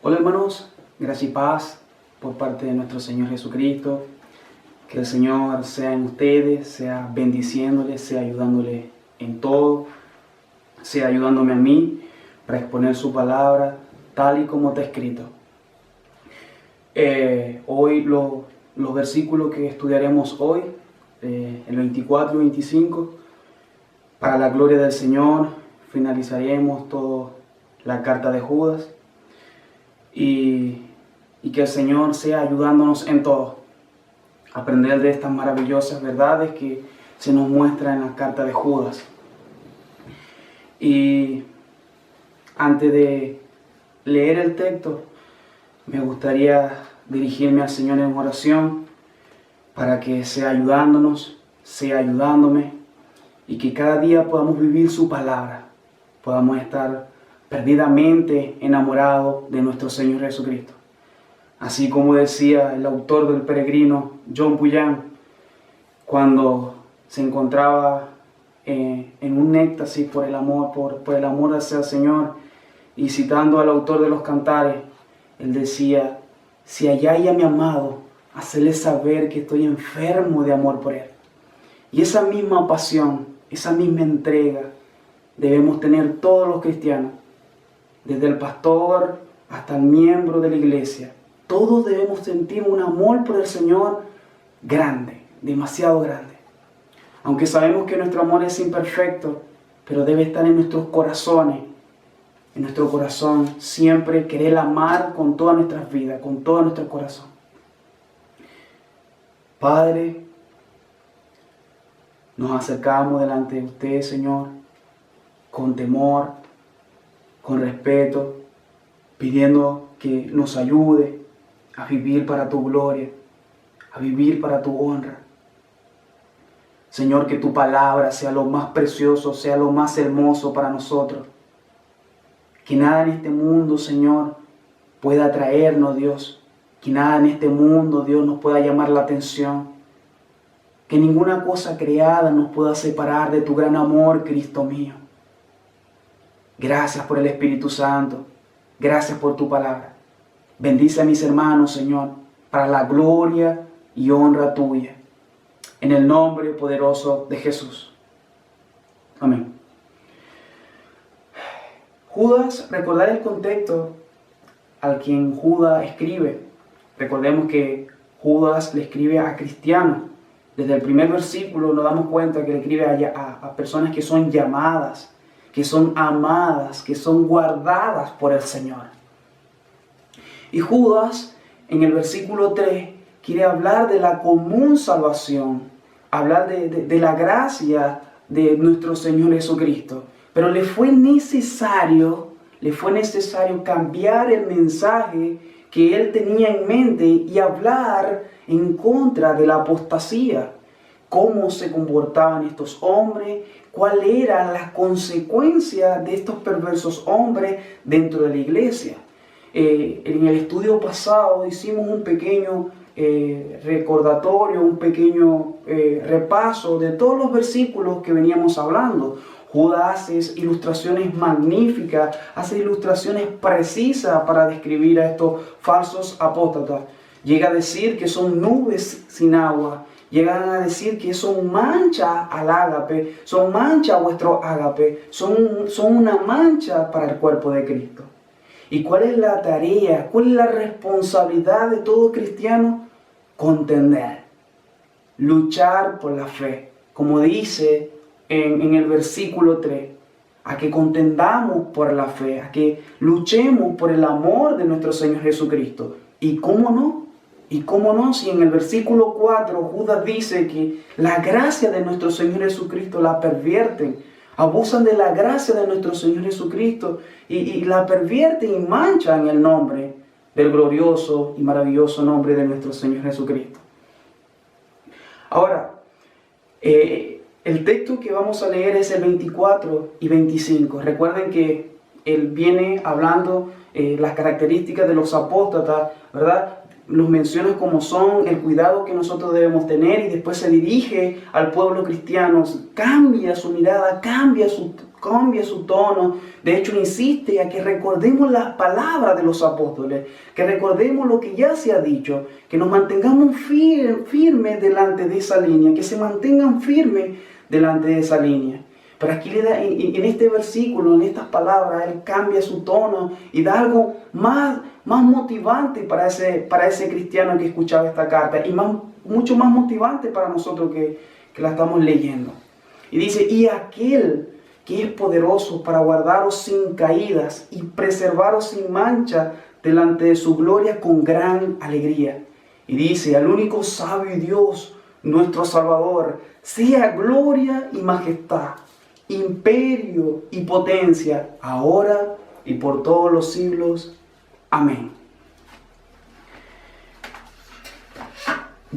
Hola hermanos, gracia y paz por parte de nuestro Señor Jesucristo. Que el Señor sea en ustedes, sea bendiciéndoles, sea ayudándoles en todo, sea ayudándome a mí para exponer su palabra tal y como está escrito. Hoy los versículos que estudiaremos hoy, el 24 y 25, para la gloria del Señor, finalizaremos toda la carta de Judas. Y que el Señor sea ayudándonos en todo. Aprender de estas maravillosas verdades que se nos muestran en la carta de Judas. Y antes de leer el texto, me gustaría dirigirme al Señor en oración para que sea ayudándonos, sea ayudándome y que cada día podamos vivir su palabra, podamos estar perdidamente enamorados de nuestro Señor Jesucristo. Así como decía el autor del Peregrino, John Bunyan, cuando se encontraba en un éxtasis por el amor, por el amor hacia el Señor, y citando al autor de los Cantares, él decía: si halláis a mi amado, hacedle saber que estoy enfermo de amor por él. Y esa misma pasión, esa misma entrega debemos tener todos los cristianos, desde el pastor hasta el miembro de la iglesia. Todos debemos sentir un amor por el Señor grande, demasiado grande. Aunque sabemos que nuestro amor es imperfecto, pero debe estar en nuestros corazones. En nuestro corazón siempre querer amar con todas nuestras vidas, con todo nuestro corazón. Padre, nos acercamos delante de usted, Señor, con temor, con respeto, pidiendo que nos ayude a vivir para tu gloria, a vivir para tu honra. Señor, que tu palabra sea lo más precioso, sea lo más hermoso para nosotros. Que nada en este mundo, Señor, pueda atraernos, Dios. Que nada en este mundo, Dios, nos pueda llamar la atención. Que ninguna cosa creada nos pueda separar de tu gran amor, Cristo mío. Gracias por el Espíritu Santo. Gracias por tu palabra. Bendice a mis hermanos, Señor, para la gloria y honra tuya. En el nombre poderoso de Jesús. Amén. Judas, recordar el contexto al quien Judas escribe. Recordemos que Judas le escribe a cristianos. Desde el primer versículo nos damos cuenta que le escribe a personas que son llamadas, que son amadas, que son guardadas por el Señor. Y Judas, en el versículo 3, quiere hablar de la común salvación, hablar de la gracia de nuestro Señor Jesucristo. Pero le fue necesario cambiar el mensaje que él tenía en mente y hablar en contra de la apostasía. Cómo se comportaban estos hombres, cuáles eran las consecuencias de estos perversos hombres dentro de la iglesia. En el estudio pasado hicimos un pequeño recordatorio, un pequeño repaso de todos los versículos que veníamos hablando. Judas hace ilustraciones magníficas, hace ilustraciones precisas para describir a estos falsos apóstatas. Llega a decir que son nubes sin agua. Llegan a decir que son mancha al ágape, son mancha a vuestro ágape, son una mancha para el cuerpo de Cristo. ¿Y cuál es la tarea, cuál es la responsabilidad de todo cristiano? Contender, luchar por la fe. Como dice en el versículo 3, a que contendamos por la fe, a que luchemos por el amor de nuestro Señor Jesucristo. ¿Y cómo no? ¿Y cómo no? Si en el versículo 4 Judas dice que la gracia de nuestro Señor Jesucristo la pervierten, abusan de la gracia de nuestro Señor Jesucristo y la pervierten y manchan el nombre del glorioso y maravilloso nombre de nuestro Señor Jesucristo. Ahora, el texto que vamos a leer es el 24 y 25. Recuerden que él viene hablando las características de los apóstatas, ¿verdad? los menciona como son, el cuidado que nosotros debemos tener, y después se dirige al pueblo cristiano, cambia su mirada, cambia su tono. De hecho, insiste a que recordemos las palabras de los apóstoles, que recordemos lo que ya se ha dicho, que nos mantengamos firmes delante de esa línea, que se mantengan firmes delante de esa línea. Pero aquí en este versículo, en estas palabras, él cambia su tono y da algo más motivante para ese cristiano que escuchaba esta carta, y mucho más motivante para nosotros que la estamos leyendo. Y dice: y aquel que es poderoso para guardaros sin caídas y preservaros sin mancha delante de su gloria con gran alegría. Y dice: al único sabio y Dios, nuestro Salvador, sea gloria y majestad, imperio y potencia, ahora y por todos los siglos. Amén.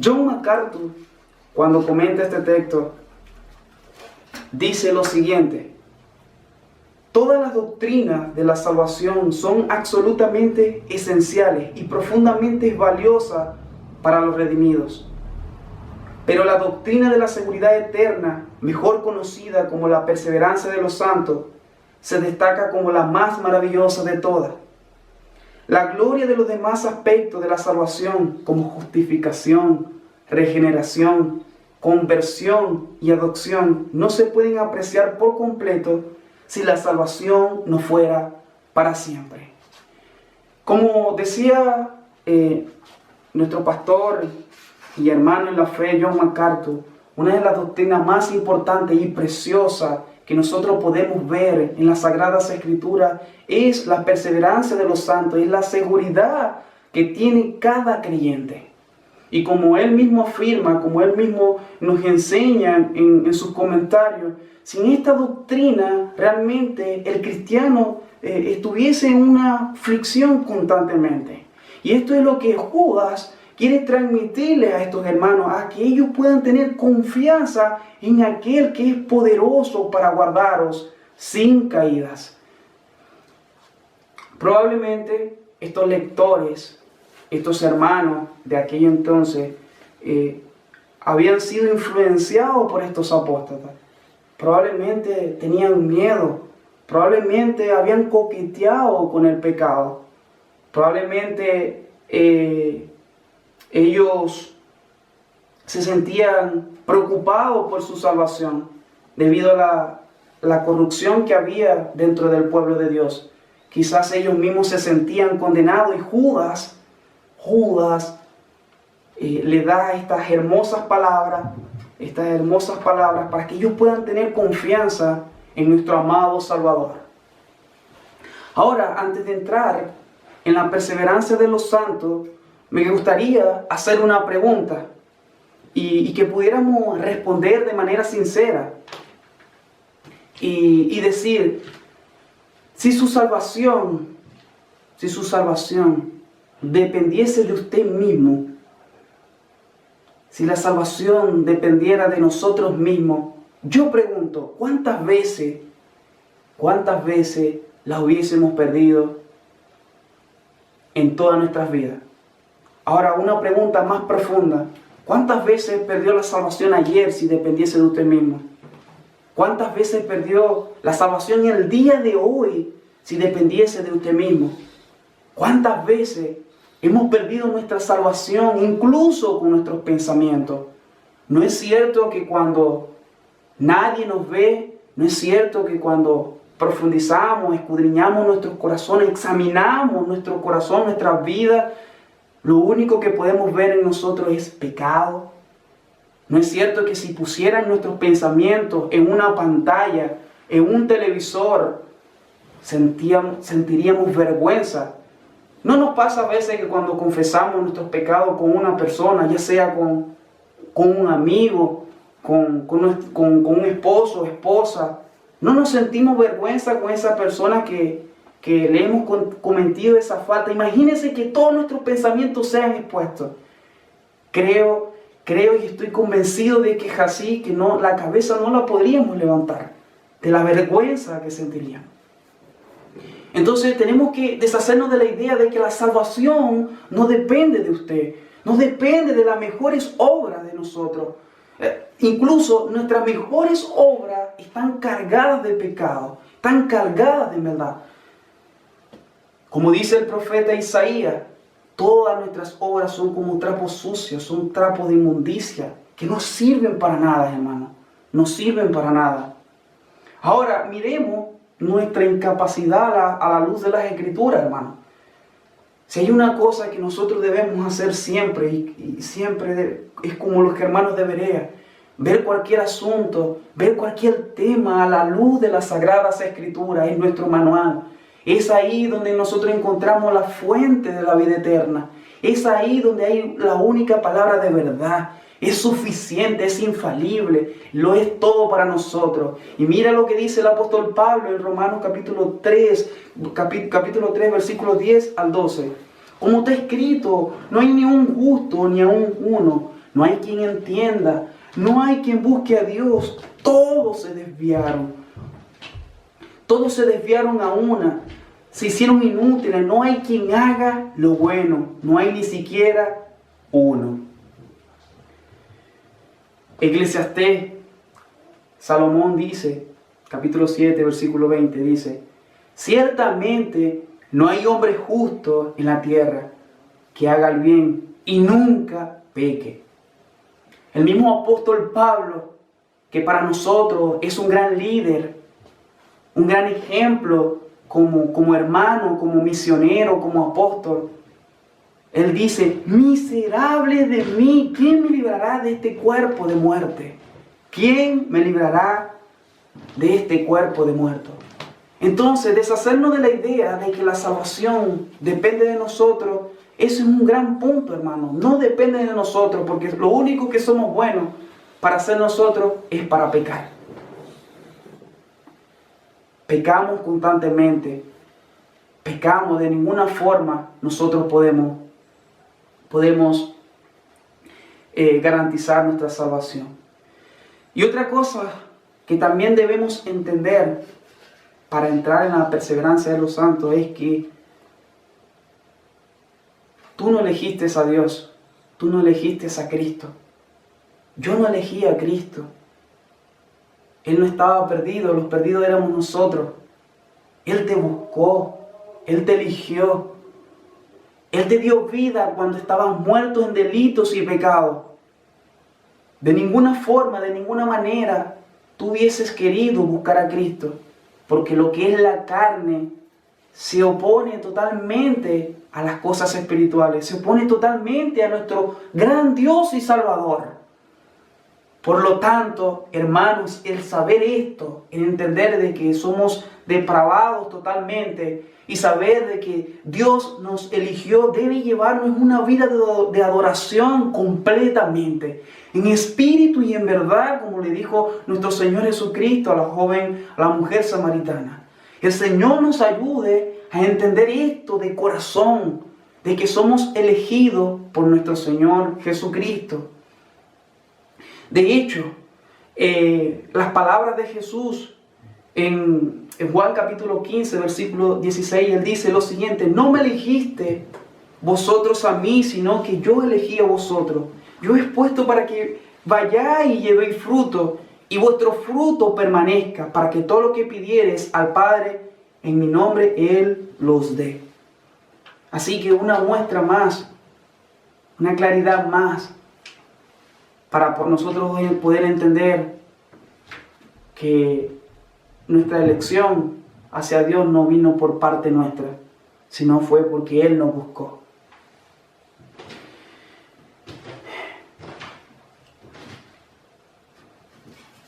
John MacArthur, cuando comenta este texto, dice lo siguiente: todas las doctrinas de la salvación son absolutamente esenciales y profundamente valiosas para los redimidos. Pero la doctrina de la seguridad eterna, mejor conocida como la perseverancia de los santos, se destaca como la más maravillosa de todas. La gloria de los demás aspectos de la salvación, como justificación, regeneración, conversión y adopción, no se pueden apreciar por completo si la salvación no fuera para siempre. Como decía nuestro pastor y hermano en la fe, John MacArthur, una de las doctrinas más importantes y preciosas que nosotros podemos ver en las Sagradas Escrituras es la perseverancia de los santos, es la seguridad que tiene cada creyente. Y como él mismo afirma, como él mismo nos enseña en sus comentarios, sin esta doctrina realmente el cristiano estuviese en una aflicción constantemente. Y esto es lo que Judas quiere transmitirle a estos hermanos, a que ellos puedan tener confianza en aquel que es poderoso para guardaros sin caídas. Probablemente estos lectores, estos hermanos de aquel entonces, habían sido influenciados por estos apóstatas. Probablemente tenían miedo, probablemente habían coqueteado con el pecado, probablemente ellos se sentían preocupados por su salvación debido a la corrupción que había dentro del pueblo de Dios. Quizás ellos mismos se sentían condenados, y Judas le da estas hermosas palabras para que ellos puedan tener confianza en nuestro amado Salvador. Ahora, antes de entrar en la perseverancia de los santos, me gustaría hacer una pregunta y que pudiéramos responder de manera sincera y decir: si su salvación dependiese de usted mismo, si la salvación dependiera de nosotros mismos, yo pregunto, ¿cuántas veces la hubiésemos perdido en todas nuestras vidas? Ahora, una pregunta más profunda: ¿cuántas veces perdió la salvación ayer si dependiese de usted mismo? ¿Cuántas veces perdió la salvación en el día de hoy si dependiese de usted mismo? ¿Cuántas veces hemos perdido nuestra salvación incluso con nuestros pensamientos? ¿No es cierto que cuando nadie nos ve, no es cierto que cuando profundizamos, escudriñamos nuestros corazones, examinamos nuestro corazón, nuestras vidas, lo único que podemos ver en nosotros es pecado? ¿No es cierto que si pusieran nuestros pensamientos en una pantalla, en un televisor, sentiríamos vergüenza? ¿No nos pasa a veces que cuando confesamos nuestros pecados con una persona, ya sea con un amigo, con un esposo o esposa, no nos sentimos vergüenza con esa persona que le hemos cometido esa falta? Imagínense que todos nuestros pensamientos sean expuestos. Creo y estoy convencido de que así, que la cabeza no la podríamos levantar de la vergüenza que sentiríamos. Entonces tenemos que deshacernos de la idea de que la salvación no depende de usted, no depende de las mejores obras de nosotros. Incluso nuestras mejores obras están cargadas de pecado, están cargadas de maldad. Como dice el profeta Isaías, todas nuestras obras son como trapos sucios, son trapos de inmundicia, que no sirven para nada, hermano, no sirven para nada. Ahora, miremos nuestra incapacidad a la luz de las Escrituras, hermano. Si hay una cosa que nosotros debemos hacer siempre, y siempre es como los hermanos de Berea, ver cualquier asunto, ver cualquier tema a la luz de las Sagradas Escrituras, es nuestro manual. Es ahí donde nosotros encontramos la fuente de la vida eterna. Es ahí donde hay la única palabra de verdad. Es suficiente, es infalible, lo es todo para nosotros. Y mira lo que dice el apóstol Pablo en Romanos capítulo 3, versículos 10 al 12. Como está escrito, no hay ni un justo ni aun uno, no hay quien entienda, no hay quien busque a Dios. Todos se desviaron a una, se hicieron inútiles, no hay quien haga lo bueno, no hay ni siquiera uno. Eclesiastés, Salomón dice, capítulo 7, versículo 20, dice: ciertamente no hay hombre justo en la tierra que haga el bien y nunca peque. El mismo apóstol Pablo, que para nosotros es un gran líder, un gran ejemplo como hermano, como misionero, como apóstol, él dice: miserable de mí, ¿quién me librará de este cuerpo de muerte? ¿Quién me librará de este cuerpo de muerto? Entonces, deshacernos de la idea de que la salvación depende de nosotros, eso es un gran punto, hermano. No depende de nosotros, porque lo único que somos buenos para ser nosotros es para pecar. Pecamos constantemente. Pecamos, de ninguna forma nosotros podemos garantizar nuestra salvación. Y otra cosa que también debemos entender para entrar en la perseverancia de los santos es que tú no elegiste a Dios, tú no elegiste a Cristo. Yo no elegí a Cristo. Él no estaba perdido, los perdidos éramos nosotros. Él te buscó, Él te eligió. Él te dio vida cuando estabas muerto en delitos y pecados. De ninguna forma, de ninguna manera, tú hubieses querido buscar a Cristo, porque lo que es la carne se opone totalmente a las cosas espirituales, se opone totalmente a nuestro gran Dios y Salvador. Por lo tanto, hermanos, el saber esto, el entender de que somos depravados totalmente y saber de que Dios nos eligió, debe llevarnos una vida de adoración completamente, en espíritu y en verdad, como le dijo nuestro Señor Jesucristo a la mujer samaritana. El Señor nos ayude a entender esto de corazón, de que somos elegidos por nuestro Señor Jesucristo. De hecho, las palabras de Jesús en Juan capítulo 15, versículo 16, Él dice lo siguiente: no me elegiste vosotros a mí, sino que yo elegí a vosotros. Yo he puesto para que vayáis y llevéis fruto, y vuestro fruto permanezca, para que todo lo que pidiereis al Padre en mi nombre, Él los dé. Así que una muestra más, una claridad más, para por nosotros poder entender que nuestra elección hacia Dios no vino por parte nuestra, sino fue porque Él nos buscó.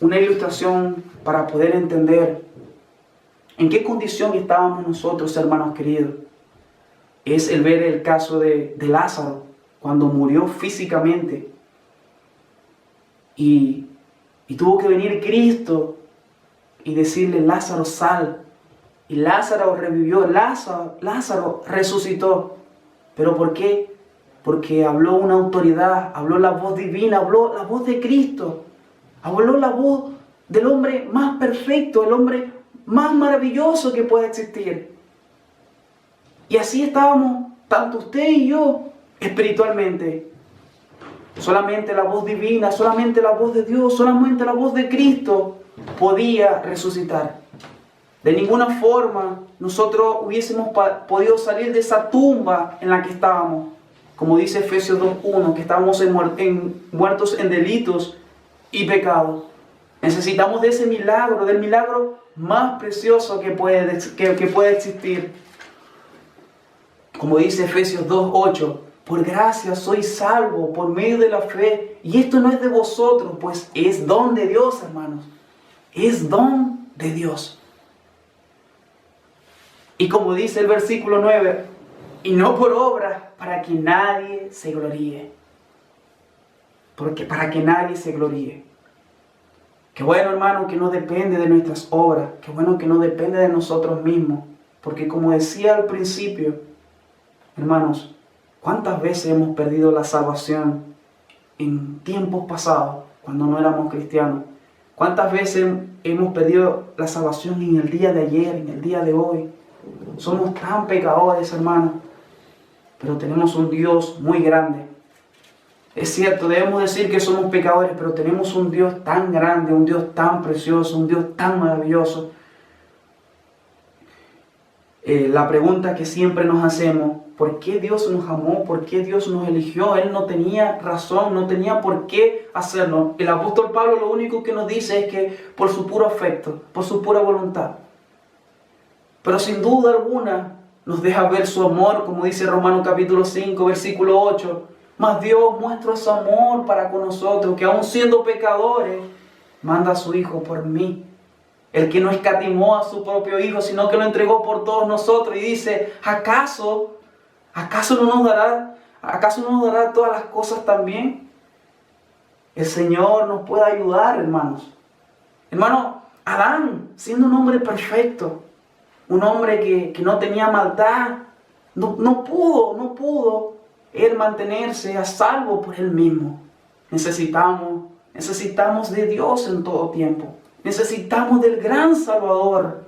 Una ilustración para poder entender en qué condición estábamos nosotros, hermanos queridos, es el ver el caso de Lázaro, cuando murió físicamente. Y tuvo que venir Cristo y decirle: Lázaro, sal. Y Lázaro revivió, Lázaro resucitó. ¿Pero por qué? Porque habló una autoridad, habló la voz divina, habló la voz de Cristo. Habló la voz del hombre más perfecto, el hombre más maravilloso que pueda existir. Y así estábamos, tanto usted y yo, espiritualmente. Solamente la voz divina, solamente la voz de Dios, solamente la voz de Cristo podía resucitar. De ninguna forma nosotros hubiésemos podido salir de esa tumba en la que estábamos. Como dice Efesios 2:1, que estábamos muertos en delitos y pecados. Necesitamos de ese milagro, del milagro más precioso que puede existir. Como dice Efesios 2:8, por gracia sois salvos por medio de la fe. Y esto no es de vosotros, pues es don de Dios, hermanos. Es don de Dios. Y como dice el versículo 9, y no por obras, para que nadie se gloríe. Porque para que nadie se gloríe. Qué bueno, hermano, que no depende de nuestras obras. Qué bueno que no depende de nosotros mismos. Porque como decía al principio, hermanos, ¿cuántas veces hemos perdido la salvación en tiempos pasados, cuando no éramos cristianos? ¿Cuántas veces hemos perdido la salvación en el día de ayer, en el día de hoy? Somos tan pecadores, hermanos, pero tenemos un Dios muy grande. Es cierto, debemos decir que somos pecadores, pero tenemos un Dios tan grande, un Dios tan precioso, un Dios tan maravilloso. La pregunta que siempre nos hacemos, ¿por qué Dios nos amó? ¿Por qué Dios nos eligió? Él no tenía razón, no tenía por qué hacerlo. El apóstol Pablo lo único que nos dice es que por su puro afecto, por su pura voluntad. Pero sin duda alguna nos deja ver su amor, como dice Romanos capítulo 5, versículo 8. Mas Dios muestra su amor para con nosotros, que aun siendo pecadores, manda a su Hijo por mí. El que no escatimó a su propio Hijo, sino que lo entregó por todos nosotros. Y dice, ¿acaso no nos dará todas las cosas también? El Señor nos puede ayudar, hermanos. Hermano, Adán, siendo un hombre perfecto, un hombre que no tenía maldad, no pudo él mantenerse a salvo por él mismo. Necesitamos de Dios en todo tiempo. Necesitamos del gran Salvador.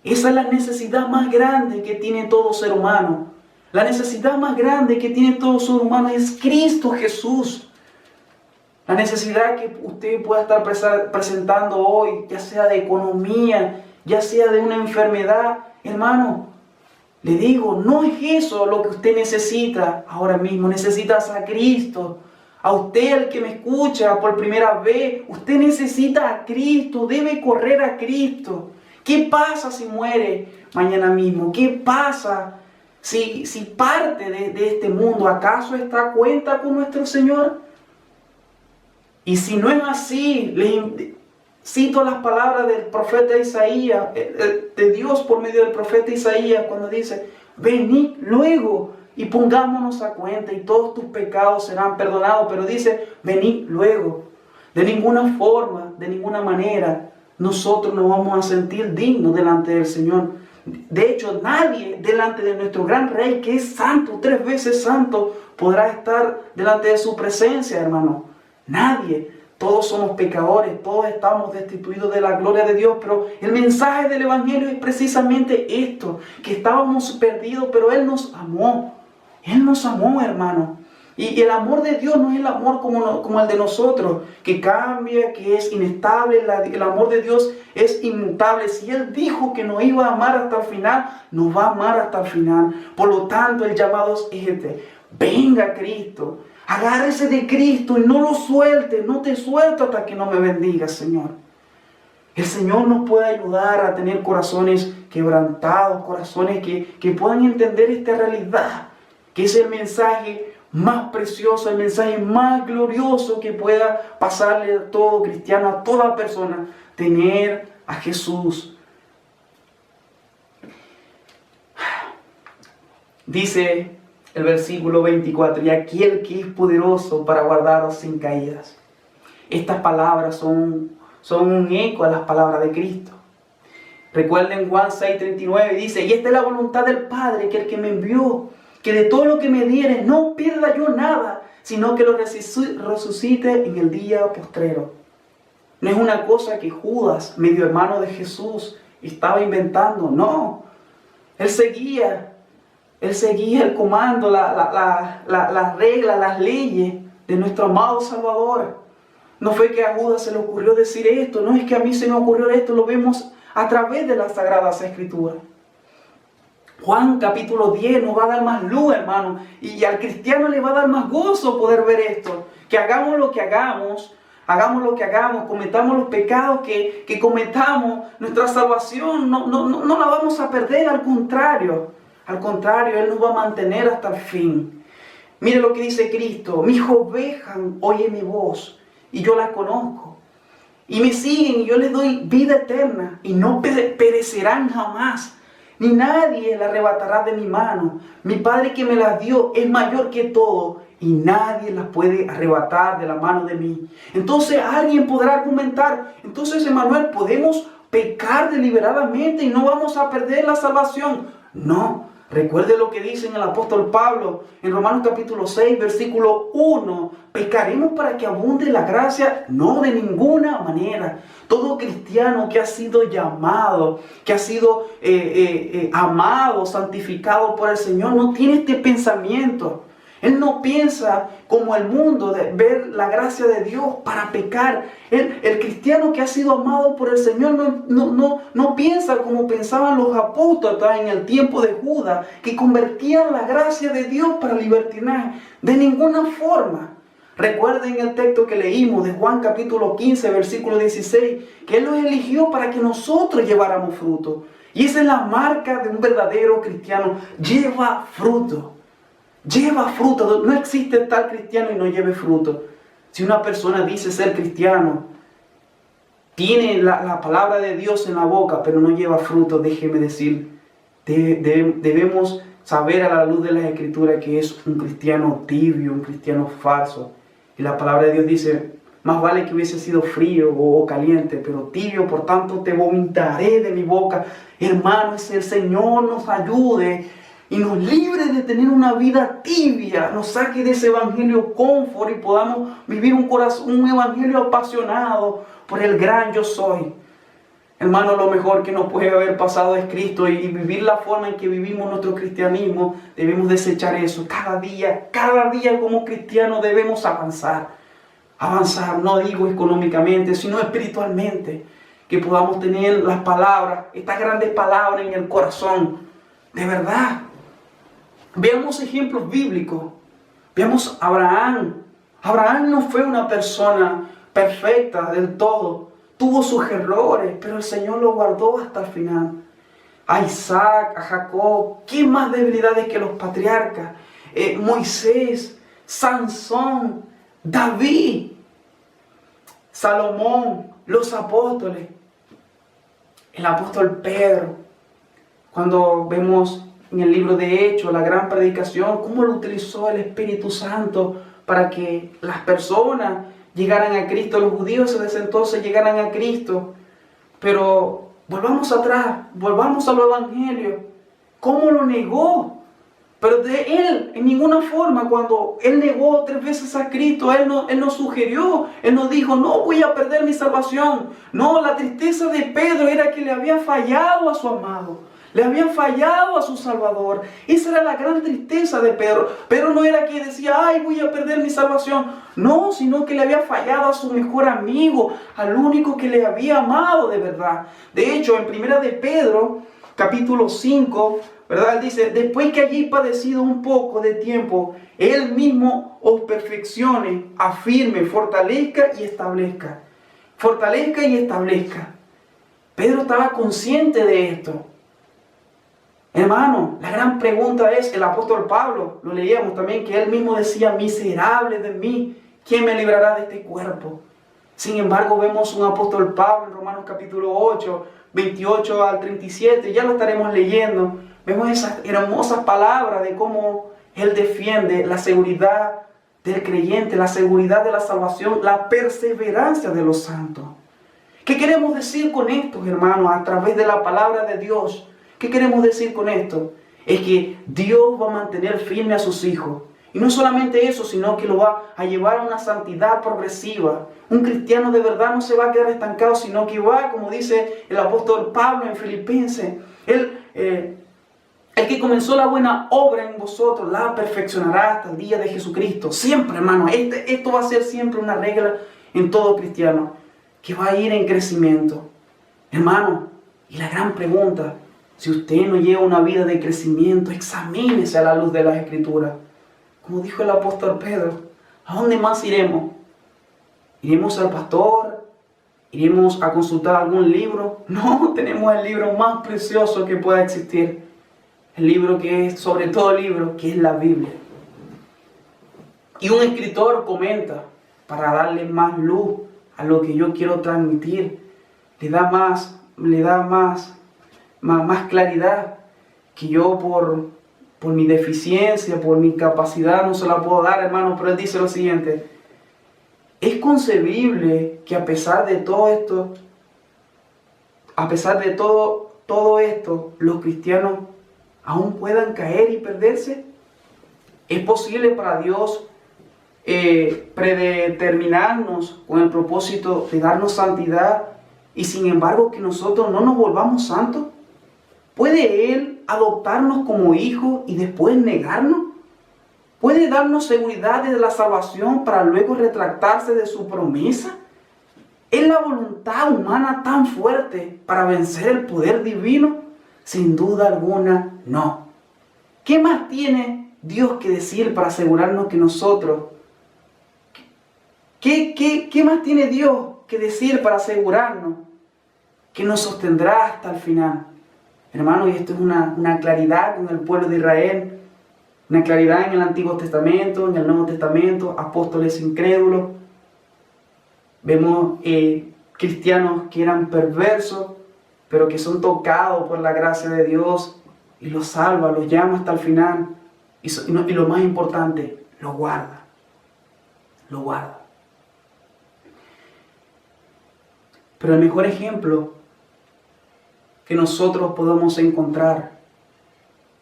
Esa es la necesidad más grande que tiene todo ser humano. La necesidad más grande que tiene todo ser humano es Cristo Jesús. La necesidad que usted pueda estar presentando hoy, ya sea de economía, ya sea de una enfermedad, hermano, le digo, no es eso lo que usted necesita ahora mismo. Necesitas a Cristo. A usted, el que me escucha por primera vez, usted necesita a Cristo, debe correr a Cristo. ¿Qué pasa si muere mañana mismo? ¿Qué pasa si parte de este mundo? ¿Acaso está a cuenta con nuestro Señor? Y si no es así, cito las palabras del profeta Isaías, de Dios por medio del profeta Isaías, cuando dice, venid luego y pongámonos a cuenta y todos tus pecados serán perdonados. Pero dice, venid luego. De ninguna forma, de ninguna manera, nosotros nos vamos a sentir dignos delante del Señor. De hecho, nadie delante de nuestro gran Rey, que es santo, 3 veces santo, podrá estar delante de su presencia, hermano. Nadie. Todos somos pecadores, todos estamos destituidos de la gloria de Dios, pero el mensaje del Evangelio es precisamente esto, que estábamos perdidos, pero Él nos amó. Él nos amó, hermano. Y el amor de Dios no es el amor como el de nosotros, que cambia, que es inestable. El amor de Dios es inmutable. Si Él dijo que nos iba a amar hasta el final, nos va a amar hasta el final. Por lo tanto, el llamado es este: venga Cristo. Agárrese de Cristo y no lo suelte, no te suelto hasta que no me bendigas, Señor. El Señor nos puede ayudar a tener corazones quebrantados, corazones que puedan entender esta realidad, que es el mensaje más precioso, el mensaje más glorioso que pueda pasarle a todo cristiano, a toda persona, tener a Jesús. Dice el versículo 24, y aquel que es poderoso para guardaros sin caídas. Estas palabras son un eco a las palabras de Cristo. Recuerden Juan 6:39, dice, y esta es la voluntad del Padre, que el que me envió, que de todo lo que me diere no pierda yo nada, sino que lo resucite en el día postrero. No es una cosa que Judas, medio hermano de Jesús, estaba inventando, no. Él seguía Él seguía el comando, las reglas, las leyes de nuestro amado Salvador. No fue que a Judas se le ocurrió decir esto, no es que a mí se me ocurrió esto, lo vemos a través de las Sagradas Escrituras. Juan capítulo 10 nos va a dar más luz, hermano, y al cristiano le va a dar más gozo poder ver esto. Que hagamos lo que hagamos, cometamos los pecados que cometamos, nuestra salvación no la vamos a perder, al contrario, Él nos va a mantener hasta el fin. Mire lo que dice Cristo: mis ovejas oyen mi voz, y yo las conozco, y me siguen, y yo les doy vida eterna, y no perecerán jamás, ni nadie las arrebatará de mi mano. Mi Padre que me las dio es mayor que todo, y nadie las puede arrebatar de la mano de mí. Entonces alguien podrá argumentar: entonces, Emanuel, ¿podemos pecar deliberadamente y no vamos a perder la salvación? No. Recuerde lo que dice el apóstol Pablo en Romanos capítulo 6, versículo 1. ¿Pecaremos para que abunde la gracia? No, de ninguna manera. Todo cristiano que ha sido llamado, que ha sido amado, santificado por el Señor, no tiene este pensamiento. Él no piensa como el mundo de ver la gracia de Dios para pecar. El cristiano que ha sido amado por el Señor no piensa como pensaban los apóstoles en el tiempo de Judas, que convertían la gracia de Dios para libertinaje. De ninguna forma. Recuerden el texto que leímos de Juan capítulo 15, versículo 16, que Él los eligió para que nosotros lleváramos fruto. Y esa es la marca de un verdadero cristiano. Lleva fruto. Lleva fruto. No existe tal cristiano y no lleve fruto. Si una persona dice ser cristiano, tiene la palabra de Dios en la boca, pero no lleva fruto, déjeme decir, debemos saber a la luz de las Escrituras que es un cristiano tibio, un cristiano falso. Y la palabra de Dios dice: más vale que hubiese sido frío o caliente, pero tibio, por tanto te vomitaré de mi boca. Hermanos, el Señor nos ayude y nos libre de tener una vida tibia, nos saque de ese evangelio confort y podamos vivir un evangelio apasionado por el gran yo soy. Hermano, lo mejor que nos puede haber pasado es Cristo, y vivir la forma en que vivimos nuestro cristianismo, debemos desechar eso. Cada día como cristianos debemos avanzar. Avanzar, no digo económicamente, sino espiritualmente. Que podamos tener las palabras, estas grandes palabras en el corazón. De verdad. Veamos ejemplos bíblicos. Veamos a Abraham. Abraham no fue una persona perfecta del todo. Tuvo sus errores, pero el Señor lo guardó hasta el final. A Isaac, a Jacob, ¿qué más debilidades que los patriarcas? Moisés, Sansón, David, Salomón, los apóstoles, el apóstol Pedro. Cuando vemos en el libro de Hechos la gran predicación, cómo lo utilizó el Espíritu Santo para que las personas llegaran a Cristo, los judíos desde entonces llegaran a Cristo. Pero volvamos atrás, volvamos a los evangelios. ¿Cómo lo negó? Pero de él, en ninguna forma, cuando él negó 3 veces a Cristo, él no sugirió, él no dijo: no voy a perder mi salvación. No, la tristeza de Pedro era que le había fallado a su amado. Le había fallado a su Salvador. Esa era la gran tristeza de Pedro. Pero no era que decía: ay, voy a perder mi salvación. No, sino que le había fallado a su mejor amigo, al único que le había amado de verdad. De hecho, en 1 de Pedro, capítulo 5, ¿verdad? Él dice: después que allí padecido un poco de tiempo, Él mismo os perfeccione, afirme, fortalezca y establezca. Fortalezca y establezca. Pedro estaba consciente de esto. Hermano, la gran pregunta es, el apóstol Pablo, lo leíamos también, que él mismo decía: miserable de mí, ¿quién me librará de este cuerpo? Sin embargo, vemos un apóstol Pablo en Romanos capítulo 8, 28 al 37, ya lo estaremos leyendo. Vemos esas hermosas palabras de cómo él defiende la seguridad del creyente, la seguridad de la salvación, la perseverancia de los santos. ¿Qué queremos decir con esto, hermanos, a través de la palabra de Dios? ¿Qué queremos decir con esto? Es que Dios va a mantener firme a sus hijos. Y no solamente eso, sino que lo va a llevar a una santidad progresiva. Un cristiano de verdad no se va a quedar estancado, sino que va, como dice el apóstol Pablo en Filipenses, él El que comenzó la buena obra en vosotros la perfeccionará hasta el día de Jesucristo. Siempre, hermano, esto va a ser siempre una regla en todo cristiano, que va a ir en crecimiento. Hermano, y la gran pregunta, si usted no lleva una vida de crecimiento, examínese a la luz de las Escrituras. Como dijo el apóstol Pedro, ¿a dónde más iremos? ¿Iremos al pastor? ¿Iremos a consultar algún libro? No, tenemos el libro más precioso que pueda existir. El libro que es, sobre todo libro, que es la Biblia. Y un escritor comenta, para darle más luz a lo que yo quiero transmitir, le da más claridad, que yo por mi deficiencia, por mi capacidad no se la puedo dar, hermano. Pero él dice lo siguiente: es concebible que a pesar de todo esto, los cristianos aún puedan caer y perderse. ¿Es posible para Dios predeterminarnos con el propósito de darnos santidad y sin embargo que nosotros no nos volvamos santos? ¿Puede Él adoptarnos como hijos y después negarnos? ¿Puede darnos seguridad de la salvación para luego retractarse de su promesa? ¿Es la voluntad humana tan fuerte para vencer el poder divino? Sin duda alguna, no. ¿Qué más tiene Dios que decir para asegurarnos que nosotros... ¿Qué más tiene Dios que decir para asegurarnos que nos sostendrá hasta el final? Hermano, y esto es una claridad con el pueblo de Israel, una claridad en el Antiguo Testamento, en el Nuevo Testamento, apóstoles incrédulos. Vemos cristianos que eran perversos, pero que son tocados por la gracia de Dios y los salva, los llama hasta el final. Y lo más importante, los guarda. Lo guarda. Pero el mejor ejemplo que nosotros podemos encontrar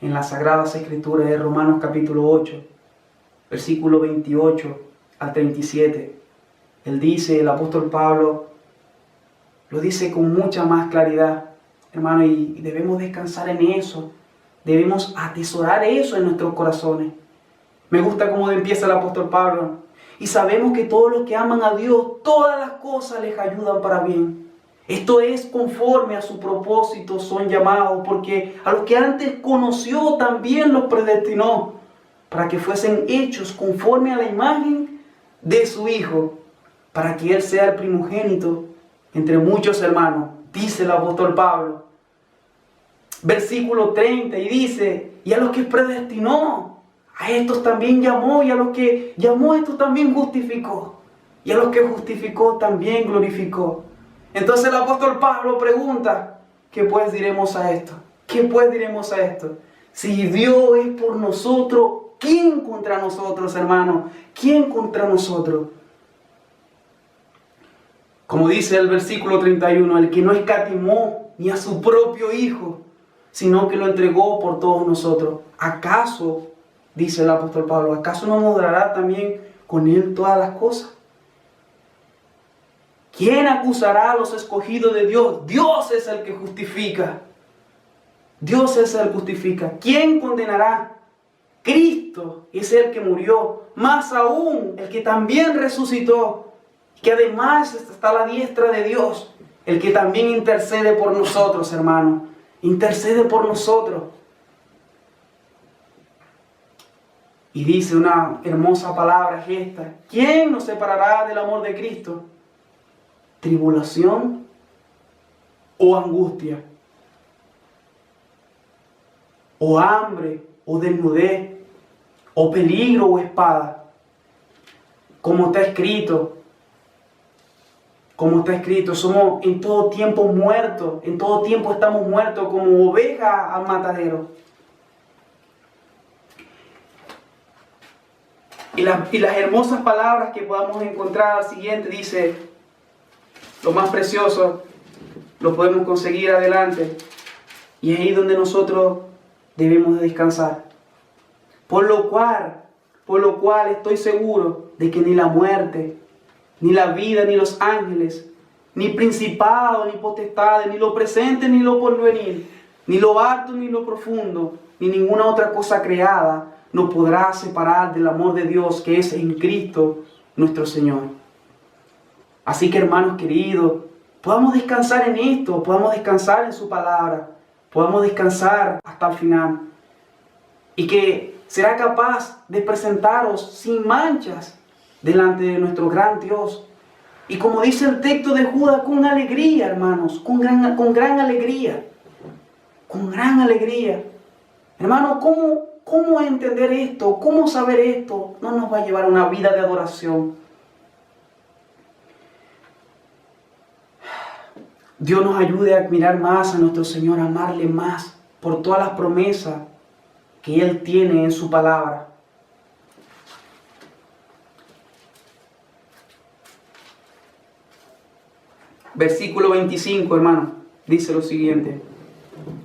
en las Sagradas Escrituras es Romanos capítulo 8, versículo 28 al 37. Él dice, el apóstol Pablo, lo dice con mucha más claridad, hermano, y debemos descansar en eso. Debemos atesorar eso en nuestros corazones. Me gusta cómo empieza el apóstol Pablo. Y sabemos que todos los que aman a Dios, todas las cosas les ayudan para bien. Esto es conforme a su propósito son llamados, porque a los que antes conoció también los predestinó, para que fuesen hechos conforme a la imagen de su Hijo, para que Él sea el primogénito entre muchos hermanos, dice el apóstol Pablo. Versículo 30, y dice, y a los que predestinó, a estos también llamó, y a los que llamó, a estos también justificó, y a los que justificó también glorificó. Entonces el apóstol Pablo pregunta, ¿qué pues diremos a esto? ¿Qué pues diremos a esto? Si Dios es por nosotros, ¿quién contra nosotros, hermano? ¿Quién contra nosotros? Como dice el versículo 31, el que no escatimó ni a su propio Hijo, sino que lo entregó por todos nosotros. ¿Acaso, dice el apóstol Pablo, acaso no nos dará también con Él todas las cosas? ¿Quién acusará a los escogidos de Dios? Dios es el que justifica. Dios es el que justifica. ¿Quién condenará? Cristo es el que murió, más aún el que también resucitó, que además está a la diestra de Dios, el que también intercede por nosotros, hermano. Intercede por nosotros. Y dice una hermosa palabra esta: ¿quién nos separará del amor de Cristo? ¿Tribulación o angustia? ¿O hambre o desnudez? ¿O peligro o espada? Como está escrito, somos en todo tiempo muertos, en todo tiempo estamos muertos como ovejas al matadero. Y las hermosas palabras que podamos encontrar al siguiente dice, lo más precioso lo podemos conseguir adelante, y es ahí donde nosotros debemos de descansar. Por lo cual estoy seguro de que ni la muerte, ni la vida, ni los ángeles, ni principados, ni potestades, ni lo presente, ni lo porvenir, Ni lo alto ni lo profundo, ni ninguna otra cosa creada nos podrá separar del amor de Dios que es en Cristo nuestro Señor. Así que, hermanos queridos, podamos descansar en esto, podamos descansar en su palabra, podamos descansar hasta el final. Y que será capaz de presentaros sin manchas delante de nuestro gran Dios. Y como dice el texto de Judas, con alegría, hermanos, con gran alegría. Con gran alegría. Hermanos, ¿cómo entender esto? ¿Cómo saber esto? No nos va a llevar a una vida de adoración. Dios nos ayude a admirar más a nuestro Señor, a amarle más por todas las promesas que Él tiene en su palabra. Versículo 25, hermano, dice lo siguiente: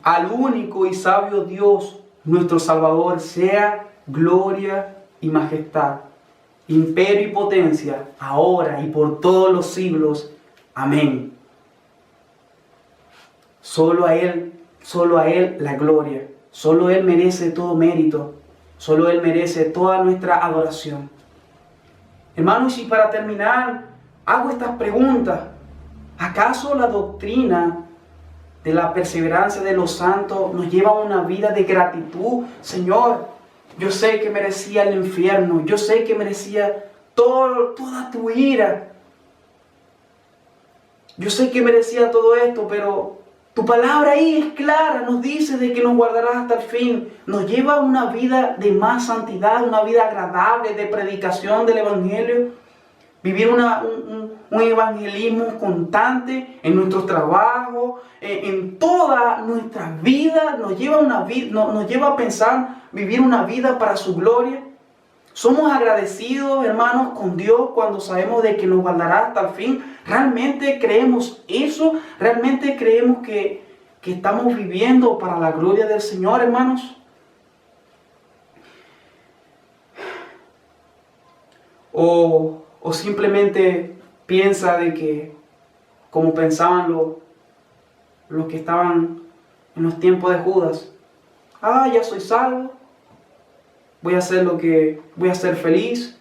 al único y sabio Dios, nuestro Salvador, sea gloria y majestad, imperio y potencia, ahora y por todos los siglos. Amén. Solo a Él la gloria. Solo Él merece todo mérito. Solo Él merece toda nuestra adoración. Hermanos, y para terminar, hago estas preguntas. ¿Acaso la doctrina de la perseverancia de los santos nos lleva a una vida de gratitud? Señor, yo sé que merecía el infierno. Yo sé que merecía toda tu ira. Yo sé que merecía todo esto, pero tu palabra ahí es clara, nos dice de que nos guardarás hasta el fin. Nos lleva a una vida de más santidad, una vida agradable, de predicación del Evangelio. Vivir un evangelismo constante en nuestros trabajos, en toda nuestra vida. Nos lleva a pensar vivir una vida para su gloria. Somos agradecidos, hermanos, con Dios cuando sabemos de que nos guardará hasta el fin. ¿Realmente creemos eso? ¿Realmente creemos que estamos viviendo para la gloria del Señor, hermanos? O simplemente piensa de que, como pensaban los que estaban en los tiempos de Judas, ya soy salvo, voy a ser feliz,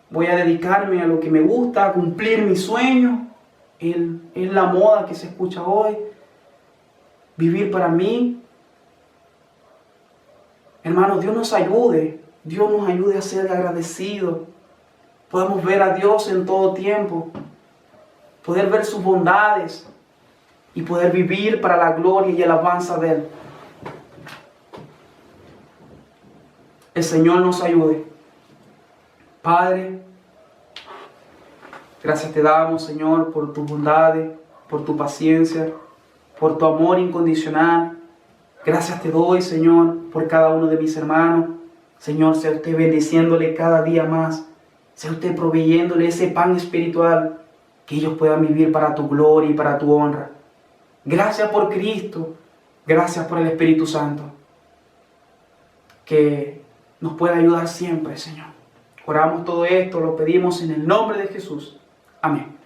voy a dedicarme a lo que me gusta, a cumplir mis sueños. Es la moda que se escucha hoy, vivir para mí. Hermanos, Dios nos ayude a ser agradecidos. Podemos ver a Dios en todo tiempo, poder ver sus bondades y poder vivir para la gloria y alabanza de Él. El Señor nos ayude. Padre, gracias te damos, Señor, por tus bondades, por tu paciencia, por tu amor incondicional. Gracias te doy, Señor, por cada uno de mis hermanos. Señor, sea usted bendiciéndole cada día más. Sea usted proveyéndole ese pan espiritual que ellos puedan vivir para tu gloria y para tu honra. Gracias por Cristo. Gracias por el Espíritu Santo, que nos puede ayudar siempre, Señor. Oramos todo esto, lo pedimos en el nombre de Jesús. Amén.